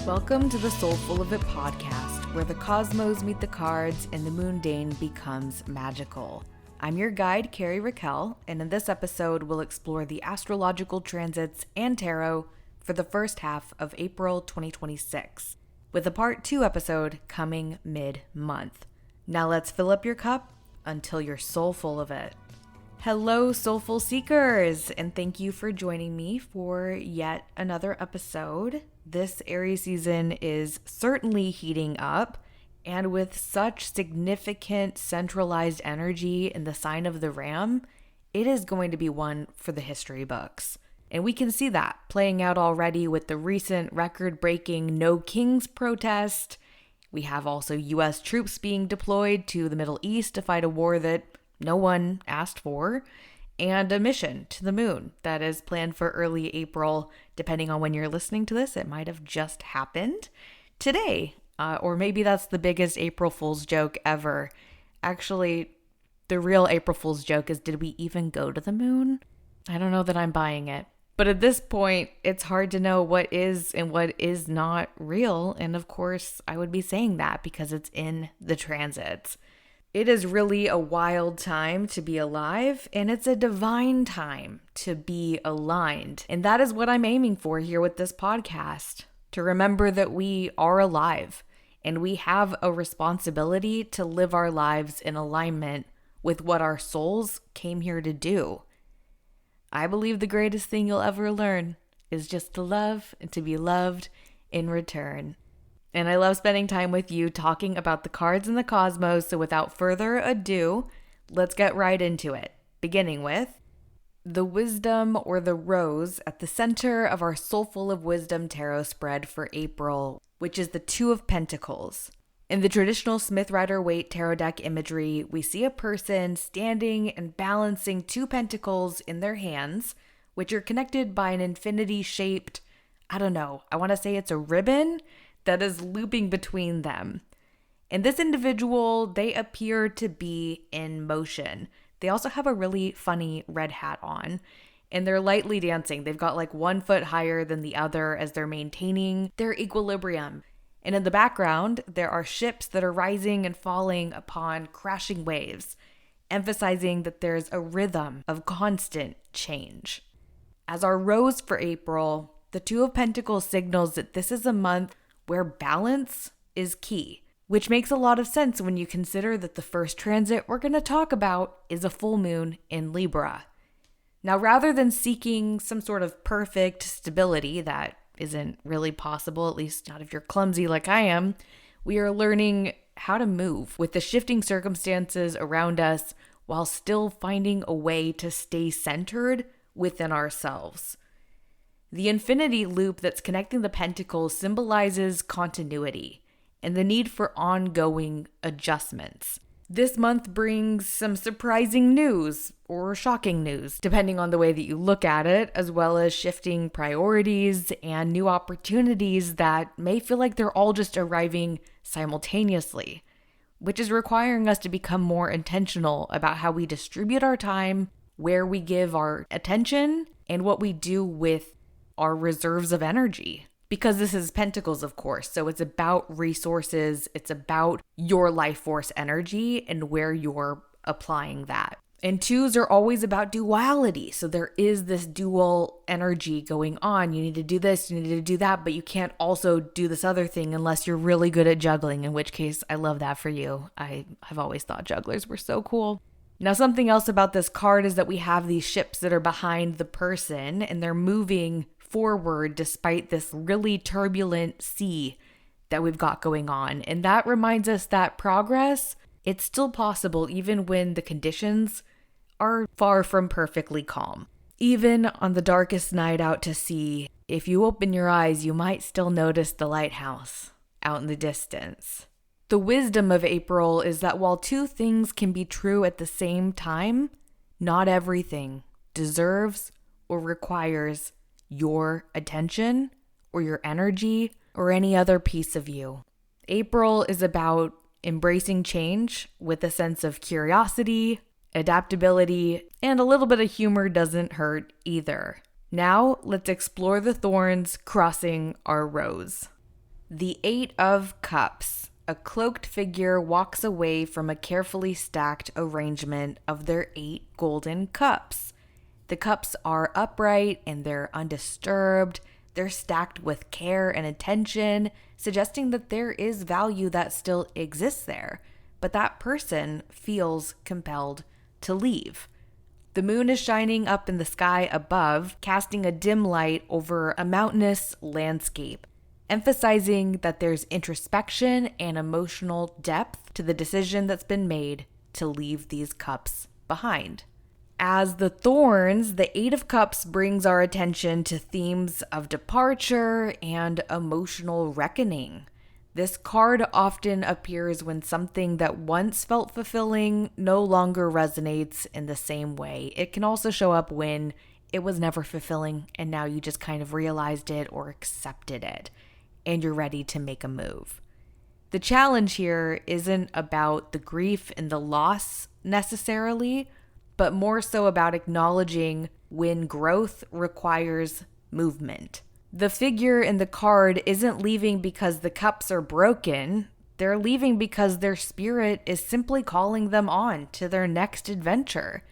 Welcome to the Soulful 𝗪𝗂 podcast, where the cosmos meet the cards and the mundane becomes magical. I'm your guide, 𝗪𝗃𝗃, and in this episode, we'll explore the astrological transits and tarot for the first half of April 2026, with a part 2 episode coming mid-month. Now let's fill up your cup until you're so full of it. Hello, Soulful Seekers, and thank you for joining me for yet another episode. This Aries season is certainly heating up, and with such significant centralized energy in the sign of the Ram, it is going to be one for the history books. And we can see that playing out already with the recent record-breaking No Kings protest. We have also U.S. troops being deployed to the Middle East to fight a war that no one asked for, and a mission to the moon that is planned for early April. Depending on when you're listening to this, it might have just happened today. Or maybe that's the biggest April Fool's joke ever. Actually, the real April Fool's joke is, did we even go to the moon? I don't know that I'm buying it. But at this point, it's hard to know what is and what is not real. And of course, I would be saying that because it's in the transits. It is really a wild time to be alive, and it's a divine time to be aligned. And that is what I'm aiming for here with this podcast, to remember that we are alive and we have a responsibility to live our lives in alignment with what our souls came here to do. I believe the greatest thing you'll ever learn is just to love and to be loved in return. And I love spending time with you talking about the cards in the cosmos. So without further ado, let's get right into it. Beginning with the wisdom or the rose at the center of our Soulful of Wisdom tarot spread for April, which is the Two of Pentacles. In the traditional Smith-Rider-Waite tarot deck imagery, we see a person standing and balancing two pentacles in their hands, which are connected by an infinity-shaped, I want to say it's a ribbon that is looping between them. And this individual, they appear to be in motion. They also have a really funny red hat on, and they're lightly dancing. They've got like 1 foot higher than the other as they're maintaining their equilibrium. And in the background, there are ships that are rising and falling upon crashing waves, emphasizing that there's a rhythm of constant change. As our rose for April, the Two of Pentacles signals that this is a month where balance is key, which makes a lot of sense when you consider that the first transit we're going to talk about is a full moon in Libra. Now, rather than seeking some sort of perfect stability that isn't really possible, at least not if you're clumsy like I am, we are learning how to move with the shifting circumstances around us while still finding a way to stay centered within ourselves. The infinity loop that's connecting the pentacles symbolizes continuity and the need for ongoing adjustments. This month brings some surprising news or shocking news, depending on the way that you look at it, as well as shifting priorities and new opportunities that may feel like they're all just arriving simultaneously, which is requiring us to become more intentional about how we distribute our time, where we give our attention, and what we do with our reserves of energy. Because this is Pentacles, of course, so it's about resources, it's about your life force energy and where you're applying that. And twos are always about duality, so there is this dual energy going on. You need to do this, you need to do that, but you can't also do this other thing unless you're really good at juggling, in which case I love that for you. I've always thought jugglers were so cool. Now, something else about this card is that we have these ships that are behind the person and they're moving forward despite this really turbulent sea that we've got going on. And that reminds us that progress, it's still possible even when the conditions are far from perfectly calm. Even on the darkest night out to sea, if you open your eyes, you might still notice the lighthouse out in the distance. The wisdom of April is that while two things can be true at the same time, not everything deserves or requires your attention or your energy or any other piece of you. April is about embracing change with a sense of curiosity, adaptability, and a little bit of humor doesn't hurt either. Now, let's explore the thorns crossing our rose. The Eight of Cups. A cloaked figure walks away from a carefully stacked arrangement of their 8 golden cups. The cups are upright and they're undisturbed. They're stacked with care and attention, suggesting that there is value that still exists there, but that person feels compelled to leave. The moon is shining up in the sky above, casting a dim light over a mountainous landscape, emphasizing that there's introspection and emotional depth to the decision that's been made to leave these cups behind. As the Thorns, the Eight of Cups brings our attention to themes of departure and emotional reckoning. This card often appears when something that once felt fulfilling no longer resonates in the same way. It can also show up when it was never fulfilling and now you just kind of realized it or accepted it and you're ready to make a move. The challenge here isn't about the grief and the loss necessarily, but more so about acknowledging when growth requires movement. The figure in the card isn't leaving because the cups are broken. They're leaving because their spirit is simply calling them on to their next adventure.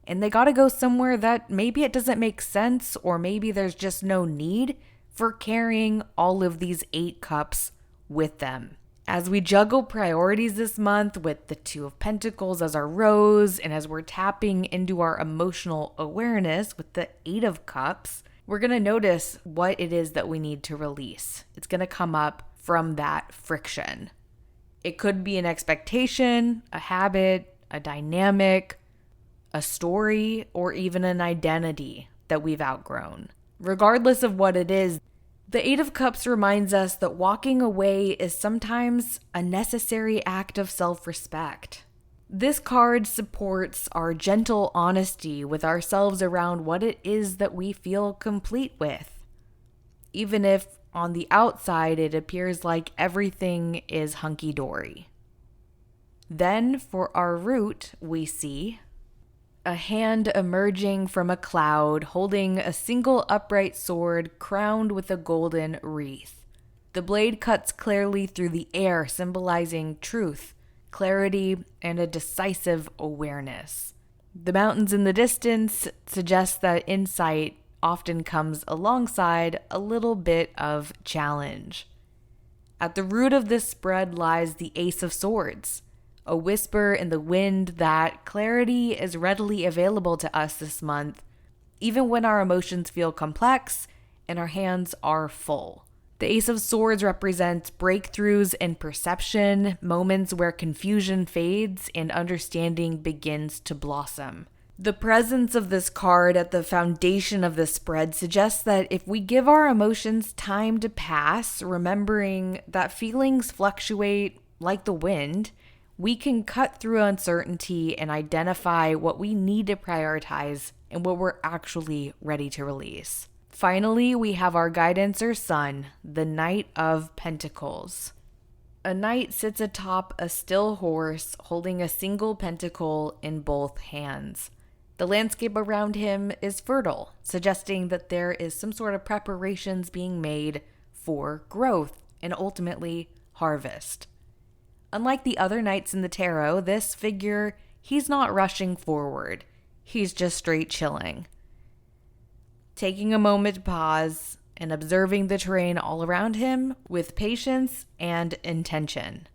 And they gotta go somewhere that maybe it doesn't make sense, or maybe there's just no need for carrying all of these 8 cups with them. As we juggle priorities this month with the Two of Pentacles as our rose, and as we're tapping into our emotional awareness with the Eight of Cups, we're going to notice what it is that we need to release. It's going to come up from that friction. It could be an expectation, a habit, a dynamic, a story, or even an identity that we've outgrown. Regardless of what it is, the Eight of Cups reminds us that walking away is sometimes a necessary act of self-respect. This card supports our gentle honesty with ourselves around what it is that we feel complete with. Even if on the outside it appears like everything is hunky-dory. Then for our root, we see a hand emerging from a cloud holding a single upright sword crowned with a golden wreath. The blade cuts clearly through the air, symbolizing truth, clarity, and a decisive awareness. The mountains in the distance suggest that insight often comes alongside a little bit of challenge. At the root of this spread lies the Ace of Swords, a whisper in the wind that clarity is readily available to us this month, even when our emotions feel complex and our hands are full. The Ace of Swords represents breakthroughs in perception, moments where confusion fades and understanding begins to blossom. The presence of this card at the foundation of this spread suggests that if we give our emotions time to pass, remembering that feelings fluctuate like the wind, we can cut through uncertainty and identify what we need to prioritize and what we're actually ready to release. Finally, we have our guidance or sun, the Knight of Pentacles. A knight sits atop a still horse holding a single pentacle in both hands. The landscape around him is fertile, suggesting that there is some sort of preparations being made for growth and ultimately harvest. Unlike the other knights in the tarot, this figure, he's not rushing forward. He's just straight chilling. Taking a moment to pause and observing the terrain all around him with patience and intention.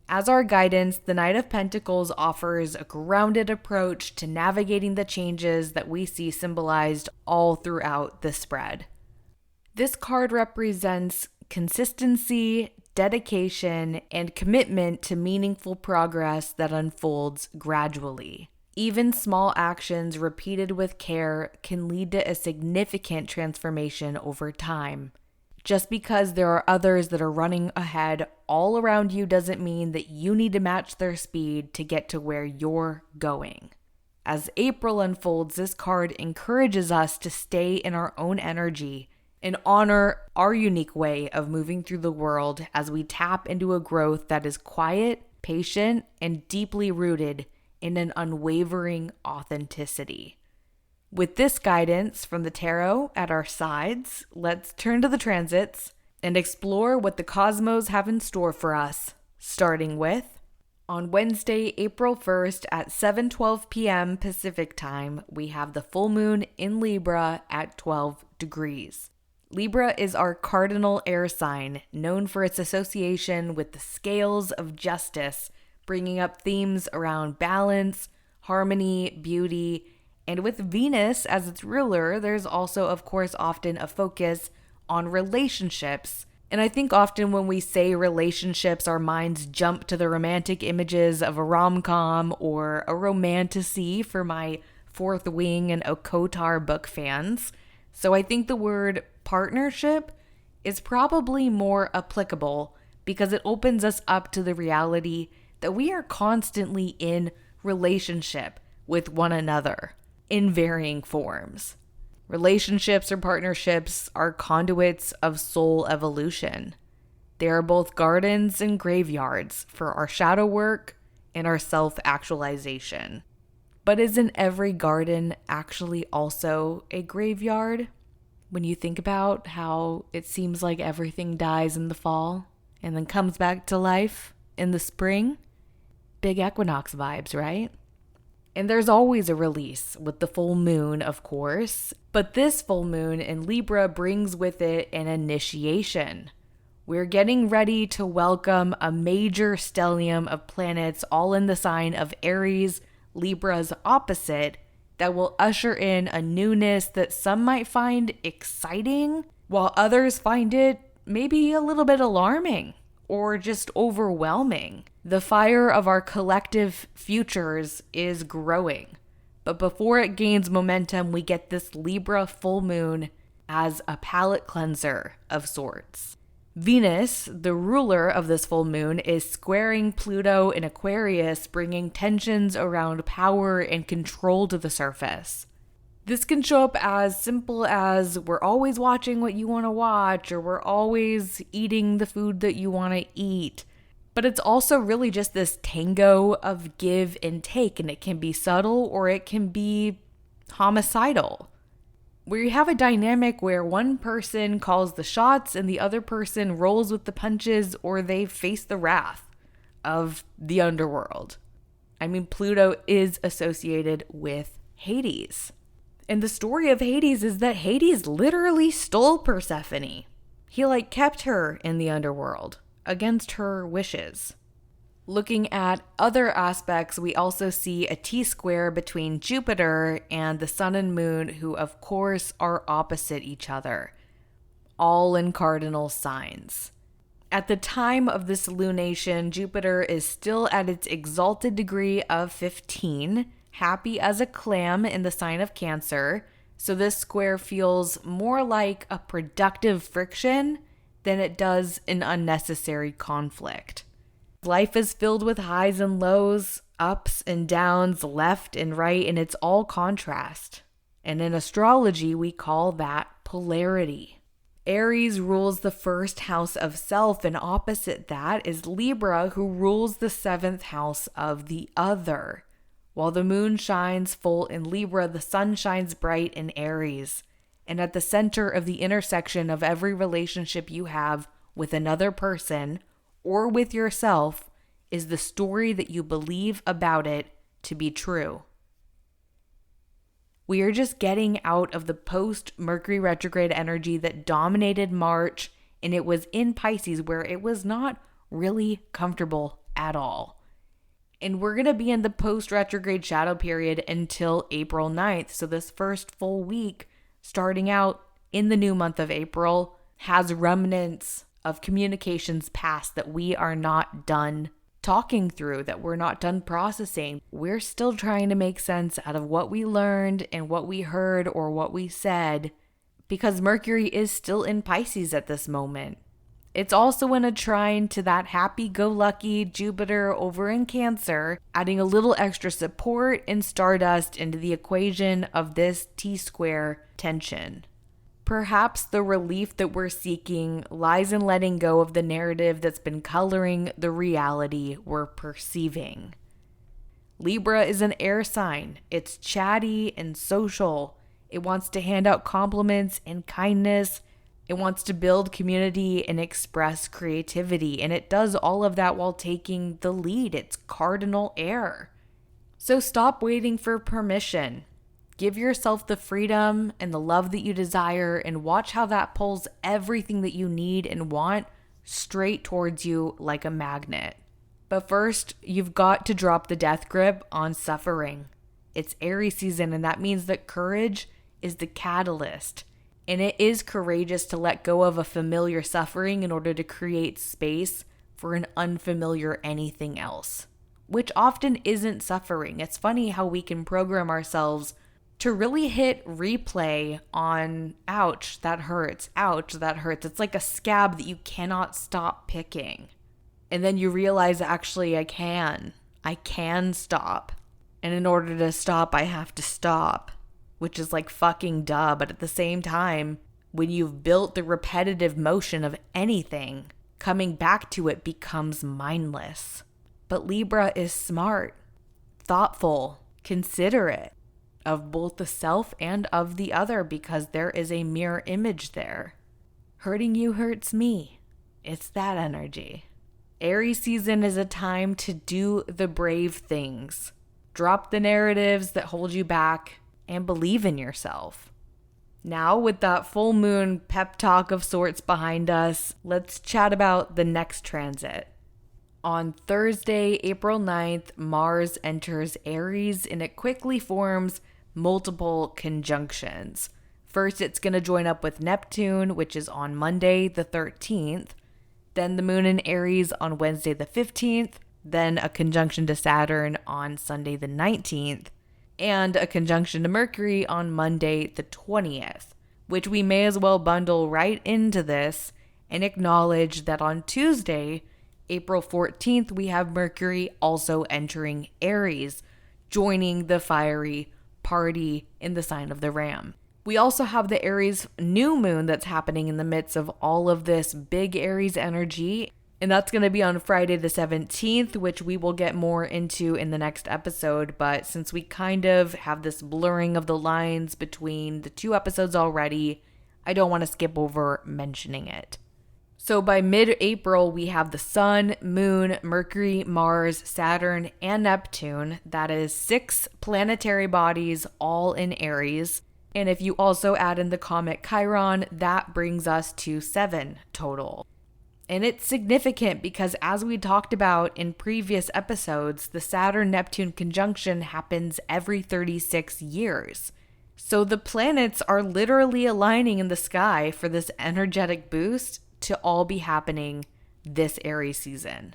As our guidance, the Knight of Pentacles offers a grounded approach to navigating the changes that we see symbolized all throughout the spread. This card represents consistency, dedication, and commitment to meaningful progress that unfolds gradually. Even small actions repeated with care can lead to a significant transformation over time. Just because there are others that are running ahead all around you doesn't mean that you need to match their speed to get to where you're going. As April unfolds, this card encourages us to stay in our own energy and honor our unique way of moving through the world as we tap into a growth that is quiet, patient, and deeply rooted in an unwavering authenticity. With this guidance from the tarot at our sides, let's turn to the transits and explore what the cosmos have in store for us, starting with on Wednesday, April 1st at 7:12 p.m. Pacific time, we have the full moon in Libra at 12 degrees. Libra is our cardinal air sign, known for its association with the scales of justice, bringing up themes around balance, harmony, beauty, and with Venus as its ruler, there's also, of course, often a focus on relationships. And I think often when we say relationships, our minds jump to the romantic images of a rom-com or a romantasy for my Fourth Wing and 𝗪𝗃 book fans. So I think the word partnership is probably more applicable because it opens us up to the reality that we are constantly in relationship with one another in varying forms. Relationships or partnerships are conduits of soul evolution. They are both gardens and graveyards for our shadow work and our self-actualization. But isn't every garden actually also a graveyard? When you think about how it seems like everything dies in the fall and then comes back to life in the spring? Big equinox vibes, right? And there's always a release with the full moon, of course, but this full moon in Libra brings with it an initiation. We're getting ready to welcome a major stellium of planets all in the sign of Aries, Libra's opposite, that will usher in a newness that some might find exciting, while others find it maybe a little bit alarming or just overwhelming. The fire of our collective futures is growing. But before it gains momentum, we get this Libra full moon as a palate cleanser of sorts. Venus, the ruler of this full moon, is squaring Pluto in Aquarius, bringing tensions around power and control to the surface. This can show up as simple as we're always watching what you want to watch, or we're always eating the food that you want to eat. But it's also really just this tango of give and take, and it can be subtle or it can be homicidal. Where you have a dynamic where one person calls the shots and the other person rolls with the punches, or they face the wrath of the underworld. I mean, Pluto is associated with Hades. And the story of Hades is that Hades literally stole Persephone. He kept her in the underworld against her wishes. Looking at other aspects, we also see a T-square between Jupiter and the sun and moon, who of course are opposite each other, all in cardinal signs. At the time of this lunation, Jupiter is still at its exalted degree of 15, happy as a clam in the sign of Cancer, so this square feels more like a productive friction than it does an unnecessary conflict. Life is filled with highs and lows, ups and downs, left and right, and it's all contrast. And in astrology, we call that polarity. Aries rules the first house of self, and opposite that is Libra, who rules the seventh house of the other. While the moon shines full in Libra, the sun shines bright in Aries. And at the center of the intersection of every relationship you have with another person or with yourself is the story that you believe about it to be true. We are just getting out of the post-Mercury retrograde energy that dominated March, and it was in Pisces where it was not really comfortable at all. And we're going to be in the post-retrograde shadow period until April 9th, so this first full week starting out in the new month of April has remnants of communications past that we are not done talking through, that we're not done processing. We're still trying to make sense out of what we learned and what we heard or what we said, because Mercury is still in Pisces at this moment. It's also in a trine to that happy-go-lucky Jupiter over in Cancer, adding a little extra support and stardust into the equation of this T-square tension. Perhaps the relief that we're seeking lies in letting go of the narrative that's been coloring the reality we're perceiving. Libra is an air sign. It's chatty and social. It wants to hand out compliments and kindness, It wants to build community and express creativity, and it does all of that while taking the lead. It's cardinal air. So stop waiting for permission. Give yourself the freedom and the love that you desire, and watch how that pulls everything that you need and want straight towards you like a magnet. But first, you've got to drop the death grip on suffering. It's Aries season, and that means that courage is the catalyst. And it is courageous to let go of a familiar suffering in order to create space for an unfamiliar anything else, which often isn't suffering. It's funny how we can program ourselves to really hit replay on ouch, that hurts, ouch, that hurts. It's like a scab that you cannot stop picking. And then you realize, actually, I can stop. And in order to stop, I have to stop, which is like fucking duh. But at the same time, when you've built the repetitive motion of anything, coming back to it becomes mindless. But Libra is smart, thoughtful, considerate of both the self and of the other, because there is a mirror image there. Hurting you hurts me. It's that energy. Aries season is a time to do the brave things. Drop the narratives that hold you back and believe in yourself. Now, with that full moon pep talk of sorts behind us, let's chat about the next transit. On Thursday, April 9th, Mars enters Aries, and it quickly forms multiple conjunctions. First, it's going to join up with Neptune, which is on Monday the 13th. Then the moon in Aries on Wednesday the 15th. Then a conjunction to Saturn on Sunday the 19th. And a conjunction to Mercury on Monday the 20th, which we may as well bundle right into this and acknowledge that on Tuesday, April 14th, we have Mercury also entering Aries, joining the fiery party in the sign of the Ram. We also have the Aries new moon that's happening in the midst of all of this big Aries energy, and that's going to be on Friday the 17th, which we will get more into in the next episode. But since we kind of have this blurring of the lines between the two episodes already, I don't want to skip over mentioning it. So by mid-April, we have the Sun, Moon, Mercury, Mars, Saturn, and Neptune. That is 6 planetary bodies, all in Aries. And if you also add in the comet Chiron, that brings us to 7 total. And it's significant because, as we talked about in previous episodes, the Saturn-Neptune conjunction happens every 36 years. So the planets are literally aligning in the sky for this energetic boost to all be happening this Aries season.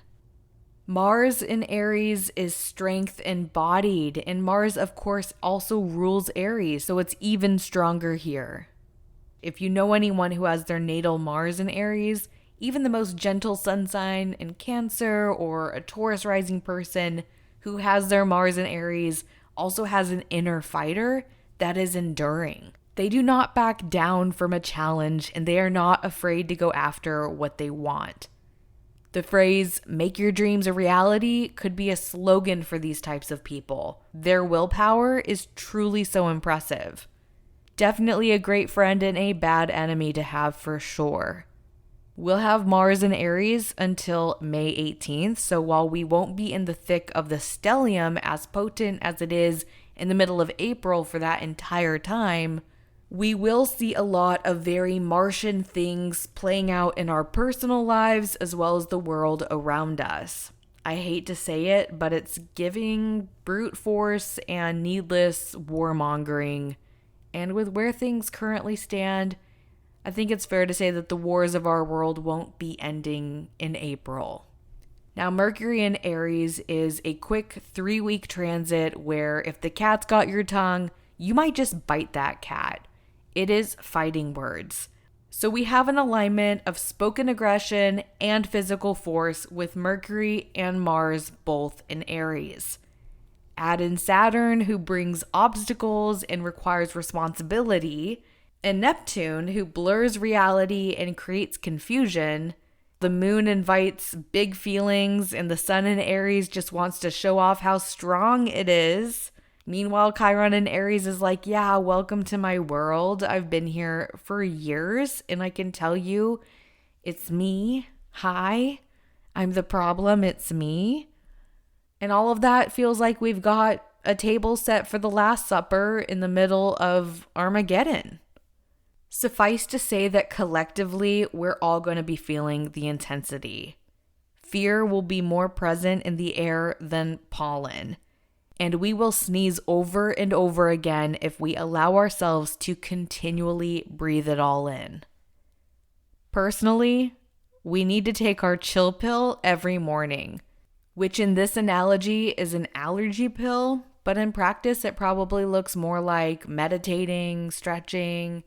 Mars in Aries is strength embodied, and Mars, of course, also rules Aries, so it's even stronger here. If you know anyone who has their natal Mars in Aries, even the most gentle sun sign in Cancer or a Taurus rising person who has their Mars in Aries also has an inner fighter that is enduring. They do not back down from a challenge, and they are not afraid to go after what they want. The phrase, "make your dreams a reality," could be a slogan for these types of people. Their willpower is truly so impressive. Definitely a great friend and a bad enemy to have for sure. We'll have Mars in Aries until May 18th, so while we won't be in the thick of the stellium as potent as it is in the middle of April for that entire time, we will see a lot of very Martian things playing out in our personal lives as well as the world around us. I hate to say it, but it's giving brute force and needless warmongering. And with where things currently stand, I think it's fair to say that the wars of our world won't be ending in April. Now, Mercury in Aries is a quick 3-week transit where if the cat's got your tongue, you might just bite that cat. It is fighting words. So we have an alignment of spoken aggression and physical force with Mercury and Mars both in Aries. Add in Saturn, who brings obstacles and requires responsibility, and Neptune, who blurs reality and creates confusion. The moon invites big feelings, and the sun in Aries just wants to show off how strong it is. Meanwhile, Chiron in Aries is like, yeah, welcome to my world. I've been here for years and I can tell you it's me. Hi, I'm the problem. It's me. And all of that feels like we've got a table set for the Last Supper in the middle of Armageddon. Suffice to say that collectively, we're all going to be feeling the intensity. Fear will be more present in the air than pollen. And we will sneeze over and over again if we allow ourselves to continually breathe it all in. Personally, we need to take our chill pill every morning, which in this analogy is an allergy pill, but in practice it probably looks more like meditating, stretching,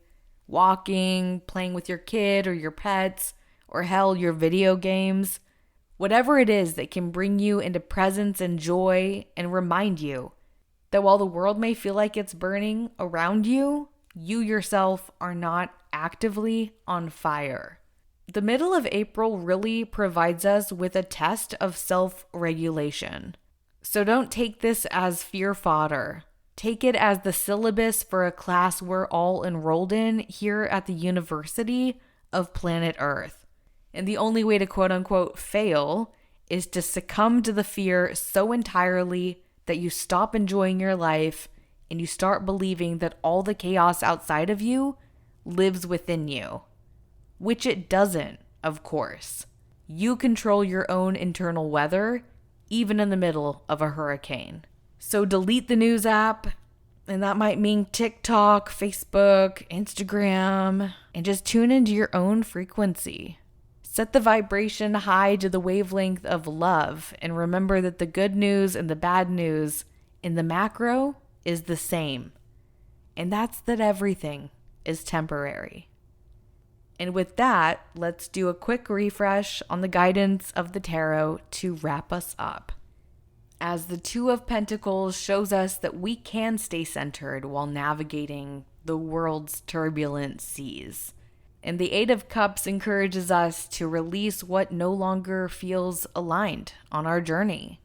walking, playing with your kid or your pets, or hell, your video games. Whatever it is that can bring you into presence and joy and remind you that while the world may feel like it's burning around you, you yourself are not actively on fire. The middle of April really provides us with a test of self-regulation. So don't take this as fear fodder. Take it as the syllabus for a class we're all enrolled in here at the University of Planet Earth. And the only way to quote-unquote fail is to succumb to the fear so entirely that you stop enjoying your life and you start believing that all the chaos outside of you lives within you. Which it doesn't, of course. You control your own internal weather, even in the middle of a hurricane. So delete the news app, and that might mean TikTok, Facebook, Instagram, and just tune into your own frequency. Set the vibration high to the wavelength of love, and remember that the good news and the bad news in the macro is the same. And that's that everything is temporary. And with that, let's do a quick refresh on the guidance of the tarot to wrap us up. As the Two of Pentacles shows us that we can stay centered while navigating the world's turbulent seas. And the Eight of Cups encourages us to release what no longer feels aligned on our journey.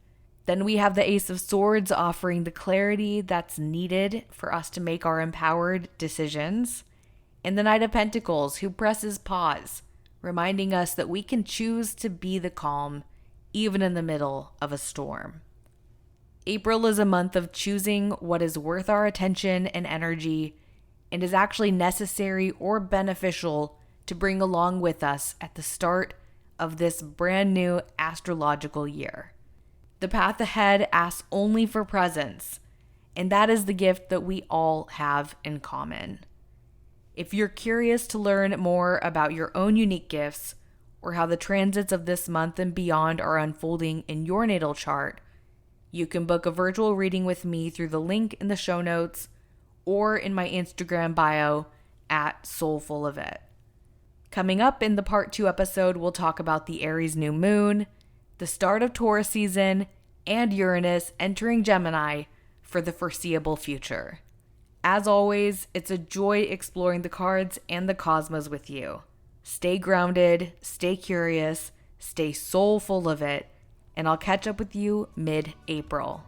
Then we have the Ace of Swords offering the clarity that's needed for us to make our empowered decisions. And the Knight of Pentacles, who presses pause, reminding us that we can choose to be the calm even in the middle of a storm. April is a month of choosing what is worth our attention and energy and is actually necessary or beneficial to bring along with us at the start of this brand new astrological year. The path ahead asks only for presence, and that is the gift that we all have in common. If you're curious to learn more about your own unique gifts or how the transits of this month and beyond are unfolding in your natal chart, you can book a virtual reading with me through the link in the show notes or in my Instagram bio at @SoulfulOfIt. Coming up in the part 2 episode, we'll talk about the Aries new moon, the start of Taurus season, and Uranus entering Gemini for the foreseeable future. As always, it's a joy exploring the cards and the cosmos with you. Stay grounded, stay curious, stay soulful of it, and I'll catch up with you mid-April.